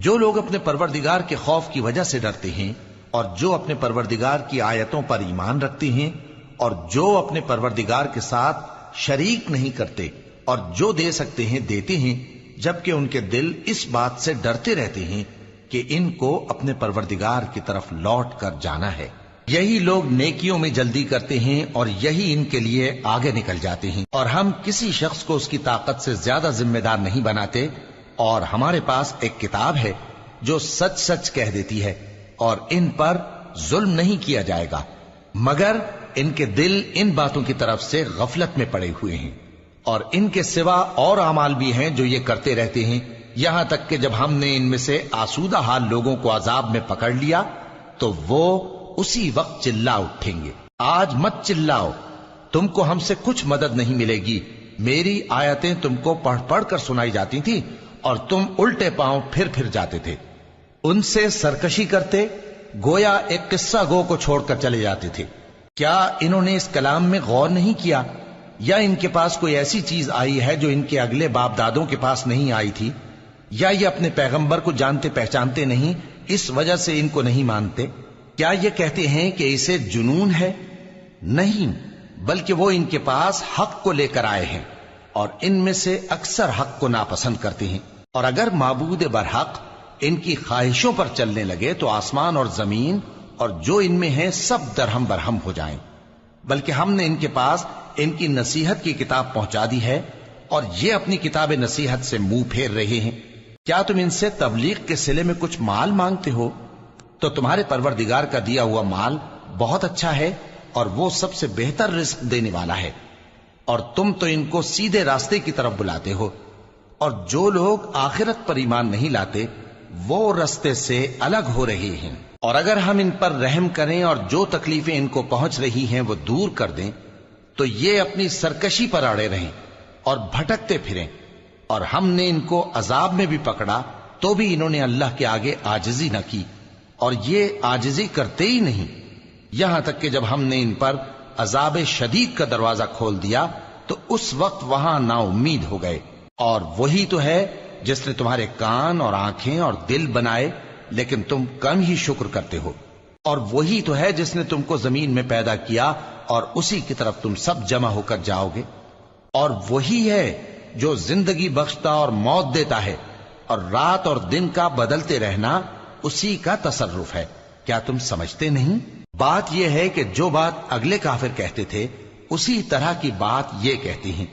جو لوگ اپنے پروردگار کے خوف کی وجہ سے ڈرتے ہیں اور جو اپنے پروردگار کی آیتوں پر ایمان رکھتے ہیں اور جو اپنے پروردگار کے ساتھ شریک نہیں کرتے اور جو دے سکتے ہیں دیتے ہیں، جبکہ ان کے دل اس بات سے ڈرتے رہتے ہیں کہ ان کو اپنے پروردگار کی طرف لوٹ کر جانا ہے، یہی لوگ نیکیوں میں جلدی کرتے ہیں اور یہی ان کے لیے آگے نکل جاتے ہیں۔ اور ہم کسی شخص کو اس کی طاقت سے زیادہ ذمہ دار نہیں بناتے، اور ہمارے پاس ایک کتاب ہے جو سچ سچ کہہ دیتی ہے، اور ان پر ظلم نہیں کیا جائے گا، مگر ان کے دل ان باتوں کی طرف سے غفلت میں پڑے ہوئے ہیں، اور ان کے سوا اور اعمال بھی ہیں جو یہ کرتے رہتے ہیں، یہاں تک کہ جب ہم نے ان میں سے آسودہ حال لوگوں کو عذاب میں پکڑ لیا تو وہ اسی وقت چلا اٹھیں گے۔ آج مت چلاؤ، تم کو ہم سے کچھ مدد نہیں ملے گی، میری آیتیں تم کو پڑھ پڑھ کر سنائی جاتی تھی اور تم الٹے پاؤں پھر پھر جاتے تھے، ان سے سرکشی کرتے، گویا ایک قصہ گو کو چھوڑ کر چلے جاتے تھے۔ کیا انہوں نے اس کلام میں غور نہیں کیا، یا ان کے پاس کوئی ایسی چیز آئی ہے جو ان کے اگلے باپ دادوں کے پاس نہیں آئی تھی، یا یہ اپنے پیغمبر کو جانتے پہچانتے نہیں اس وجہ سے ان کو نہیں مانتے؟ کیا یہ کہتے ہیں کہ اسے جنون ہے؟ نہیں، بلکہ وہ ان کے پاس حق کو لے کر آئے ہیں، اور ان میں سے اکثر حق کو ناپسند کرتے ہیں۔ اور اگر معبود برحق ان کی خواہشوں پر چلنے لگے تو آسمان اور زمین اور جو ان میں ہے سب درہم برہم ہو جائیں، بلکہ ہم نے ان کے پاس ان کی نصیحت کی کتاب پہنچا دی ہے، اور یہ اپنی کتاب نصیحت سے منہ پھیر رہے ہیں۔ کیا تم ان سے تبلیغ کے صلے میں کچھ مال مانگتے ہو؟ تو تمہارے پروردگار کا دیا ہوا مال بہت اچھا ہے، اور وہ سب سے بہتر رزق دینے والا ہے، اور تم تو ان کو سیدھے راستے کی طرف بلاتے ہو، اور جو لوگ آخرت پر ایمان نہیں لاتے وہ راستے سے الگ ہو رہے ہیں۔ اور اگر ہم ان پر رحم کریں اور جو تکلیفیں ان کو پہنچ رہی ہیں وہ دور کر دیں تو یہ اپنی سرکشی پر اڑے رہیں اور بھٹکتے پھریں، اور ہم نے ان کو عذاب میں بھی پکڑا تو بھی انہوں نے اللہ کے آگے عاجزی نہ کی، اور یہ عاجزی کرتے ہی نہیں، یہاں تک کہ جب ہم نے ان پر عذاب شدید کا دروازہ کھول دیا تو اس وقت وہاں نا امید ہو گئے۔ اور وہی تو ہے جس نے تمہارے کان اور آنکھیں اور دل بنائے، لیکن تم کم ہی شکر کرتے ہو۔ اور وہی تو ہے جس نے تم کو زمین میں پیدا کیا اور اسی کی طرف تم سب جمع ہو کر جاؤ گے۔ اور وہی ہے جو زندگی بخشتا اور موت دیتا ہے، اور رات اور دن کا بدلتے رہنا اسی کا تصرف ہے۔ کیا تم سمجھتے نہیں؟ بات یہ ہے کہ جو بات اگلے کافر کہتے تھے اسی طرح کی بات یہ کہتے ہیں۔